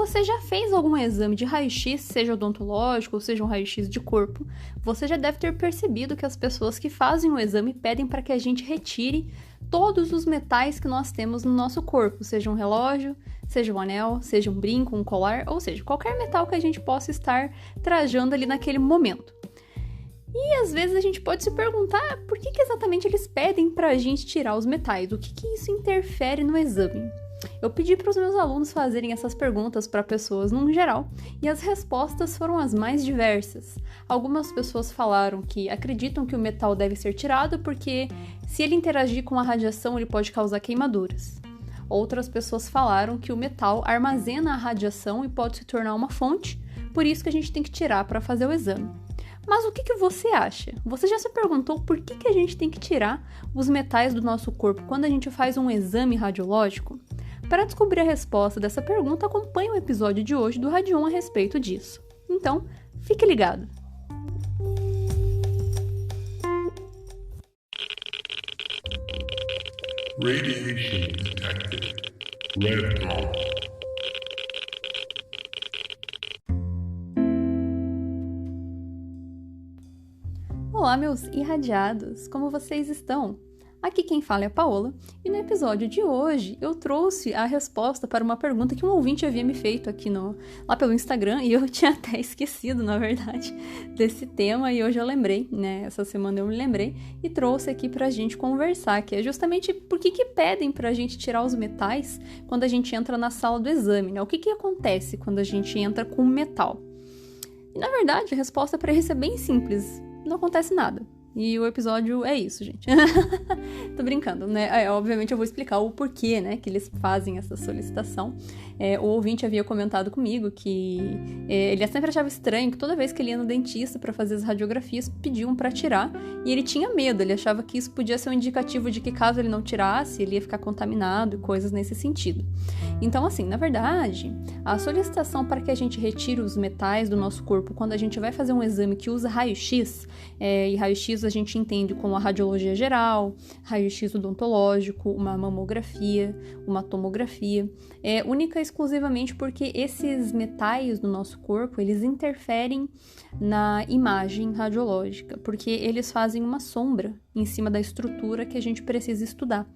você já fez algum exame de raio-x, seja odontológico ou seja um raio-x de corpo, você já deve ter percebido que as pessoas que fazem o exame pedem para que a gente retire todos os metais que nós temos no nosso corpo, seja um relógio, seja um anel, seja um brinco, um colar, ou seja, qualquer metal que a gente possa estar trajando ali naquele momento. E às vezes a gente pode se perguntar por que exatamente eles pedem para a gente tirar os metais, o que isso interfere no exame. Eu pedi para os meus alunos fazerem essas perguntas para pessoas no geral e as respostas foram as mais diversas. Algumas pessoas falaram que acreditam que o metal deve ser tirado porque se ele interagir com a radiação ele pode causar queimaduras. Outras pessoas falaram que o metal armazena a radiação e pode se tornar uma fonte, por isso que a gente tem que tirar para fazer o exame. Mas o que você acha? Você já se perguntou por que a gente tem que tirar os metais do nosso corpo quando a gente faz um exame radiológico? Para descobrir a resposta dessa pergunta, acompanhe o episódio de hoje do Radion a respeito disso. Então, fique ligado! Radiation detected. Red dawn. Olá, meus irradiados! Como vocês estão? Aqui quem fala é a Paola, e no episódio de hoje eu trouxe a resposta para uma pergunta que um ouvinte havia me feito aqui lá pelo Instagram, e eu tinha até esquecido, na verdade, desse tema, e hoje eu lembrei, né? Essa semana eu me lembrei, e trouxe aqui pra gente conversar, que é justamente por que pedem pra gente tirar os metais quando a gente entra na sala do exame, né? O que acontece quando a gente entra com metal? E, na verdade, a resposta para isso é bem simples, não acontece nada. E o episódio é isso, gente. Tô brincando, né? Obviamente eu vou explicar o porquê, né, que eles fazem essa solicitação. O ouvinte havia comentado comigo que ele sempre achava estranho que toda vez que ele ia no dentista para fazer as radiografias, pediam para tirar, e ele tinha medo, ele achava que isso podia ser um indicativo de que caso ele não tirasse, ele ia ficar contaminado e coisas nesse sentido. Então, assim, na verdade, a solicitação para que a gente retire os metais do nosso corpo quando a gente vai fazer um exame que usa raio-x, e raio-x a gente entende como a radiologia geral, raio-x odontológico, uma mamografia, uma tomografia, única e exclusivamente porque esses metais do nosso corpo, eles interferem na imagem radiológica, porque eles fazem uma sombra em cima da estrutura que a gente precisa estudar.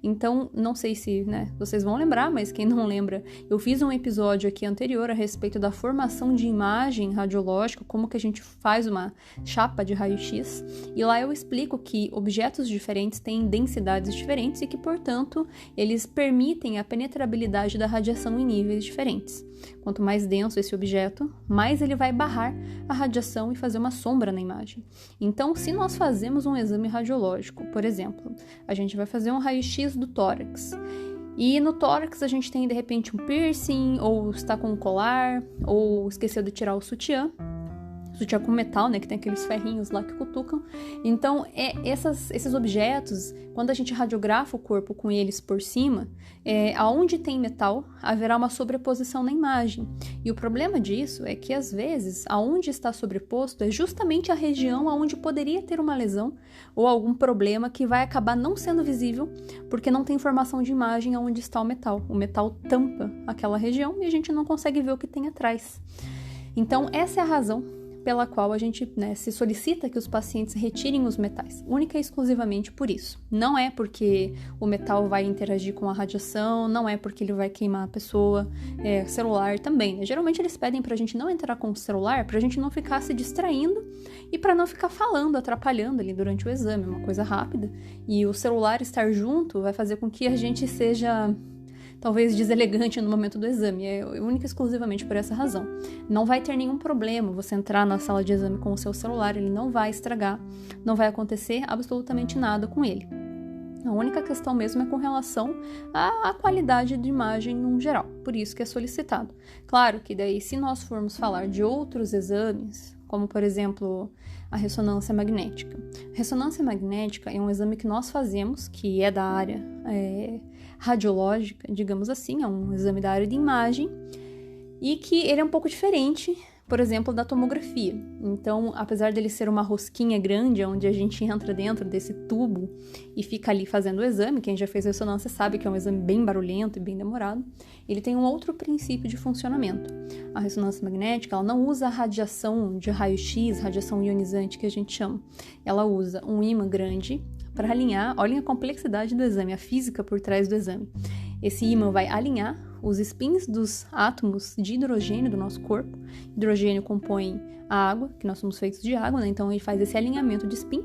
Então, não sei se, né, vocês vão lembrar, mas quem não lembra, eu fiz um episódio aqui anterior a respeito da formação de imagem radiológica, como que a gente faz uma chapa de raio-x, e lá eu explico que objetos diferentes têm densidades diferentes e que, portanto, eles permitem a penetrabilidade da radiação em níveis diferentes. Quanto mais denso esse objeto, mais ele vai barrar a radiação e fazer uma sombra na imagem. Então, se nós fazemos um exame radiológico, por exemplo, a gente vai fazer um raio-x do tórax, e no tórax a gente tem, de repente, um piercing, ou está com um colar, ou esqueceu de tirar o sutiã com metal, né, que tem aqueles ferrinhos lá que cutucam. Então, esses objetos, quando a gente radiografa o corpo com eles por cima, aonde tem metal, haverá uma sobreposição na imagem. E o problema disso é que, às vezes, aonde está sobreposto é justamente a região aonde poderia ter uma lesão ou algum problema que vai acabar não sendo visível, porque não tem informação de imagem aonde está o metal. O metal tampa aquela região e a gente não consegue ver o que tem atrás. Então, essa é a razão pela qual a gente, né, se solicita que os pacientes retirem os metais, única e exclusivamente por isso. Não é porque o metal vai interagir com a radiação, não é porque ele vai queimar a pessoa, celular também, né? Geralmente eles pedem pra gente não entrar com o celular, pra gente não ficar se distraindo e pra não ficar falando, atrapalhando ali durante o exame, uma coisa rápida. E o celular estar junto vai fazer com que a gente seja talvez deselegante no momento do exame, única e exclusivamente por essa razão. Não vai ter nenhum problema você entrar na sala de exame com o seu celular, ele não vai estragar, não vai acontecer absolutamente nada com ele. A única questão mesmo é com relação à qualidade de imagem no geral, por isso que é solicitado. Claro que daí, se nós formos falar de outros exames, como por exemplo a ressonância magnética. A ressonância magnética é um exame que nós fazemos, que é da área radiológica, digamos assim, é um exame da área de imagem, e que ele é um pouco diferente, por exemplo, da tomografia. Então, apesar dele ser uma rosquinha grande, onde a gente entra dentro desse tubo e fica ali fazendo o exame, quem já fez ressonância sabe que é um exame bem barulhento e bem demorado, ele tem um outro princípio de funcionamento. A ressonância magnética, ela não usa a radiação de raio-x, radiação ionizante que a gente chama. Ela usa um ímã grande para alinhar, olhem a complexidade do exame, a física por trás do exame. Esse ímã vai alinhar os spins dos átomos de hidrogênio do nosso corpo. Hidrogênio compõe a água, que nós somos feitos de água, né? Então ele faz esse alinhamento de spin.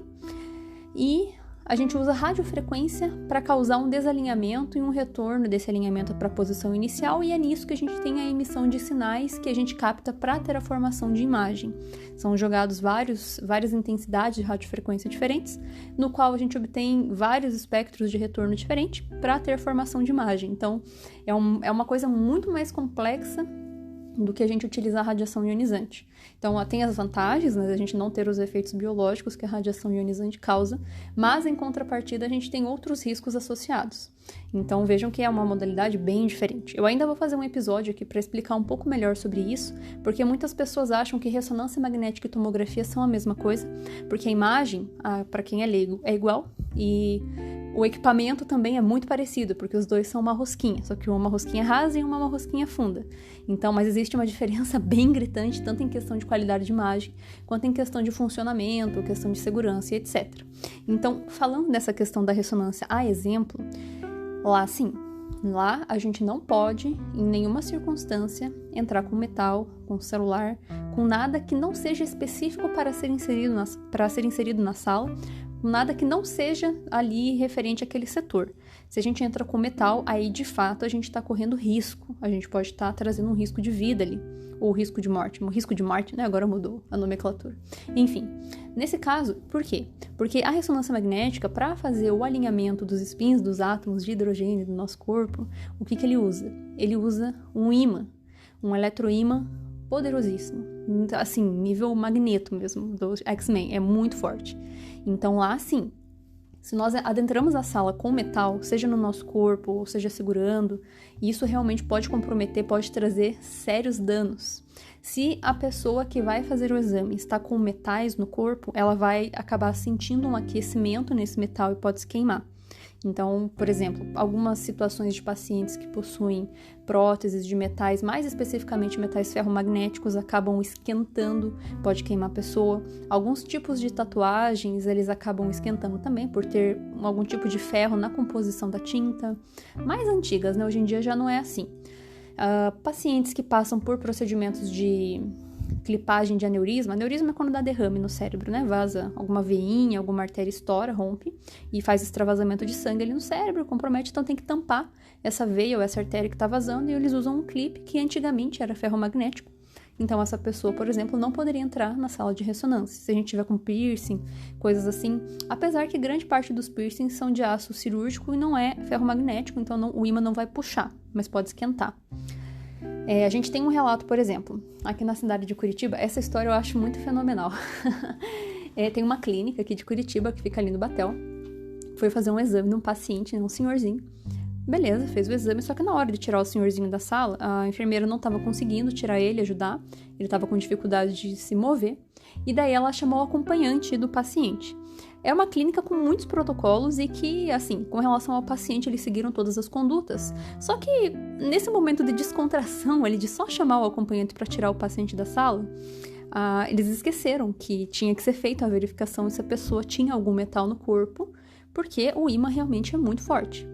E a gente usa radiofrequência para causar um desalinhamento e um retorno desse alinhamento para a posição inicial, e é nisso que a gente tem a emissão de sinais que a gente capta para ter a formação de imagem. São jogados várias intensidades de radiofrequência diferentes, no qual a gente obtém vários espectros de retorno diferentes para ter a formação de imagem. Então, é uma coisa muito mais complexa do que a gente utilizar a radiação ionizante. Então, tem as vantagens, né, a gente não ter os efeitos biológicos que a radiação ionizante causa, mas, em contrapartida, a gente tem outros riscos associados. Então, vejam que é uma modalidade bem diferente. Eu ainda vou fazer um episódio aqui para explicar um pouco melhor sobre isso, porque muitas pessoas acham que ressonância magnética e tomografia são a mesma coisa, porque a imagem, para quem é leigo, é igual, e o equipamento também é muito parecido, porque os dois são uma rosquinha, só que uma rosquinha rasa e uma rosquinha funda. Então, mas existe uma diferença bem gritante, tanto em questão de qualidade de imagem, quanto em questão de funcionamento, questão de segurança e etc. Então, falando dessa questão da ressonância a exemplo, lá a gente não pode, em nenhuma circunstância, entrar com metal, com celular, com nada que não seja específico para ser inserido na sala, nada que não seja ali referente àquele setor. Se a gente entra com metal, aí de fato a gente está correndo risco. A gente pode estar trazendo um risco de vida ali, ou risco de morte. Um risco de morte, né? Agora mudou a nomenclatura. Enfim, nesse caso, por quê? Porque a ressonância magnética, para fazer o alinhamento dos spins dos átomos de hidrogênio do nosso corpo, o que ele usa? Ele usa um ímã, um eletroímã poderosíssimo. Assim, nível Magneto mesmo, do X-Men, é muito forte. Então lá, sim, se nós adentramos a sala com metal, seja no nosso corpo, ou seja segurando, isso realmente pode comprometer, pode trazer sérios danos. Se a pessoa que vai fazer o exame está com metais no corpo, ela vai acabar sentindo um aquecimento nesse metal e pode se queimar. Então, por exemplo, algumas situações de pacientes que possuem próteses de metais, mais especificamente metais ferromagnéticos, acabam esquentando, pode queimar a pessoa. Alguns tipos de tatuagens, eles acabam esquentando também, por ter algum tipo de ferro na composição da tinta. Mais antigas, né? Hoje em dia já não é assim. Pacientes que passam por procedimentos de clipagem de aneurisma. Aneurisma é quando dá derrame no cérebro, né? Vaza alguma veinha, alguma artéria estoura, rompe e faz extravasamento de sangue ali no cérebro, compromete, então tem que tampar essa veia ou essa artéria que está vazando, e eles usam um clipe que antigamente era ferromagnético. Então essa pessoa, por exemplo, não poderia entrar na sala de ressonância. Se a gente tiver com piercing, coisas assim, apesar que grande parte dos piercings são de aço cirúrgico e não é ferromagnético, então o ímã não vai puxar, mas pode esquentar. A gente tem um relato, por exemplo, aqui na cidade de Curitiba. Essa história eu acho muito fenomenal. Tem uma clínica aqui de Curitiba, que fica ali no Batel. Foi fazer um exame num paciente, um senhorzinho. Beleza, fez o exame, só que na hora de tirar o senhorzinho da sala, a enfermeira não estava conseguindo tirar ele, ajudar. Ele estava com dificuldade de se mover. E daí ela chamou o acompanhante do paciente. É uma clínica com muitos protocolos e que, assim, com relação ao paciente, eles seguiram todas as condutas. Só que, nesse momento de descontração, de só chamar o acompanhante para tirar o paciente da sala, eles esqueceram que tinha que ser feita a verificação se a pessoa tinha algum metal no corpo, porque o ímã realmente é muito forte.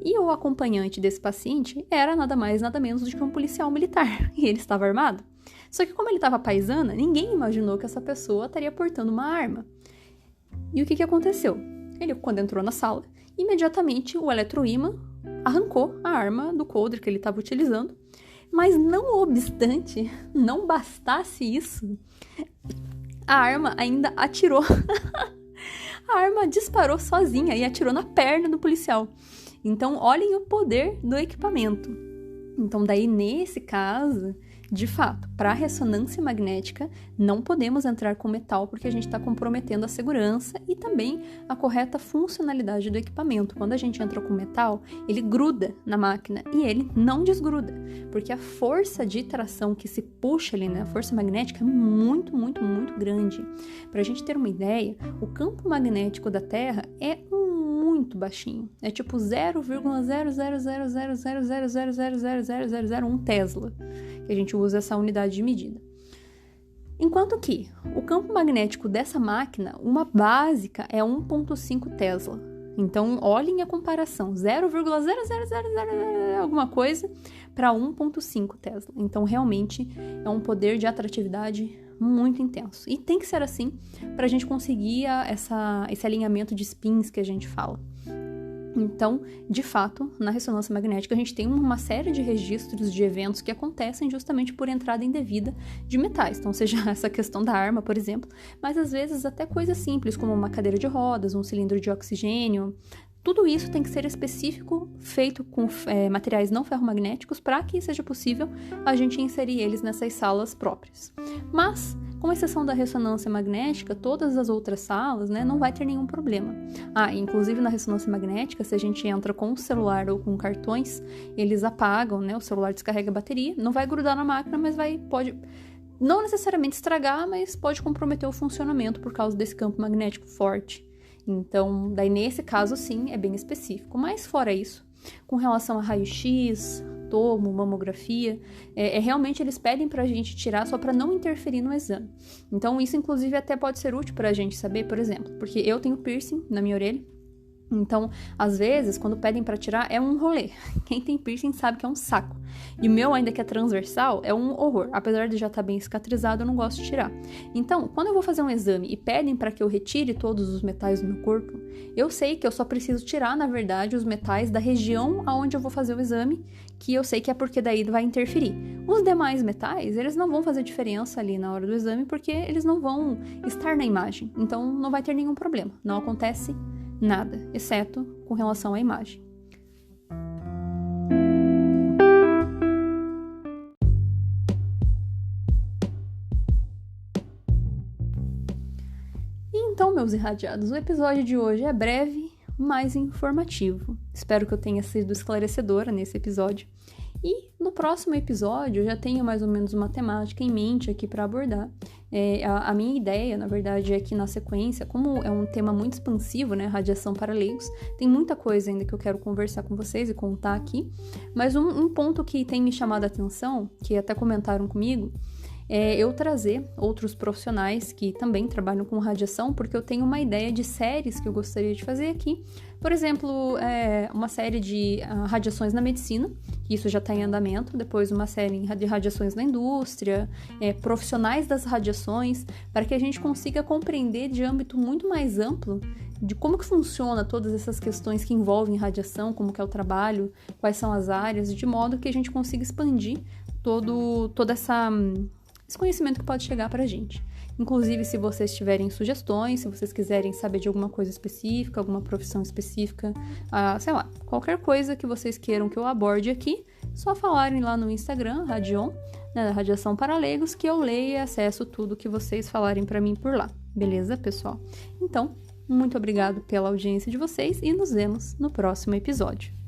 E o acompanhante desse paciente era nada mais, nada menos do que um policial militar, e ele estava armado. Só que como ele estava paisana, ninguém imaginou que essa pessoa estaria portando uma arma. E o que aconteceu? Ele, quando entrou na sala, imediatamente o eletroímã arrancou a arma do coldre que ele estava utilizando, mas não obstante, não bastasse isso, a arma ainda atirou. A arma disparou sozinha e atirou na perna do policial. Então, olhem o poder do equipamento. Então, daí, nesse caso, De fato, para a ressonância magnética, não podemos entrar com metal porque a gente está comprometendo a segurança e também a correta funcionalidade do equipamento. Quando a gente entra com metal, ele gruda na máquina e ele não desgruda, porque a força de tração que se puxa ali, né, a força magnética é muito, muito, muito grande. Para a gente ter uma ideia, o campo magnético da Terra é muito baixinho, é tipo 0,0000000000001 Tesla, que a gente usa essa unidade de medida. Enquanto que o campo magnético dessa máquina, uma básica, é 1,5 Tesla. Então, olhem a comparação, 0,0000 alguma coisa para 1,5 Tesla. Então, realmente é um poder de atratividade muito intenso. E tem que ser assim para a gente conseguir esse alinhamento de spins que a gente fala. Então, de fato, na ressonância magnética a gente tem uma série de registros de eventos que acontecem justamente por entrada indevida de metais. Então, seja essa questão da arma, por exemplo, mas às vezes até coisas simples, como uma cadeira de rodas, um cilindro de oxigênio. Tudo isso tem que ser específico, feito com materiais não ferromagnéticos, para que seja possível a gente inserir eles nessas salas próprias. Mas, com exceção da ressonância magnética, todas as outras salas, né, não vai ter nenhum problema. Inclusive na ressonância magnética, se a gente entra com o celular ou com cartões, eles apagam, né, o celular descarrega a bateria, não vai grudar na máquina, mas pode não necessariamente estragar, mas pode comprometer o funcionamento por causa desse campo magnético forte. Então, daí nesse caso sim, é bem específico. Mas fora isso, com relação a raio-x, tomo, mamografia, realmente eles pedem pra gente tirar só para não interferir no exame. Então, isso inclusive até pode ser útil pra gente saber, por exemplo, porque eu tenho piercing na minha orelha. Então, às vezes, quando pedem para tirar, é um rolê. Quem tem piercing sabe que é um saco. E o meu, ainda que é transversal, é um horror. Apesar de já estar bem cicatrizado, eu não gosto de tirar. Então, quando eu vou fazer um exame e pedem para que eu retire todos os metais do meu corpo, eu sei que eu só preciso tirar, na verdade, os metais da região aonde eu vou fazer o exame, que eu sei que é porque daí vai interferir. Os demais metais, eles não vão fazer diferença ali na hora do exame, porque eles não vão estar na imagem. Então, não vai ter nenhum problema. Não acontece nada, exceto com relação à imagem. E então, meus irradiados, o episódio de hoje é breve, mas informativo. Espero que eu tenha sido esclarecedora nesse episódio. E no próximo episódio eu já tenho mais ou menos uma temática em mente aqui para abordar. A minha ideia, na verdade, é que na sequência, como é um tema muito expansivo, né, radiação para leigos, tem muita coisa ainda que eu quero conversar com vocês e contar aqui, mas um ponto que tem me chamado a atenção, que até comentaram comigo, é eu trazer outros profissionais que também trabalham com radiação, porque eu tenho uma ideia de séries que eu gostaria de fazer aqui. Por exemplo, uma série de radiações na medicina, que isso já está em andamento, depois uma série de radiações na indústria, profissionais das radiações, para que a gente consiga compreender de âmbito muito mais amplo de como que funciona todas essas questões que envolvem radiação, como que é o trabalho, quais são as áreas, de modo que a gente consiga expandir todo esse conhecimento que pode chegar para a gente. Inclusive, se vocês tiverem sugestões, se vocês quiserem saber de alguma coisa específica, alguma profissão específica, sei lá, qualquer coisa que vocês queiram que eu aborde aqui, só falarem lá no Instagram, Radion, né, Radiação para Leigos, que eu leio e acesso tudo que vocês falarem para mim por lá. Beleza, pessoal? Então, muito obrigado pela audiência de vocês e nos vemos no próximo episódio.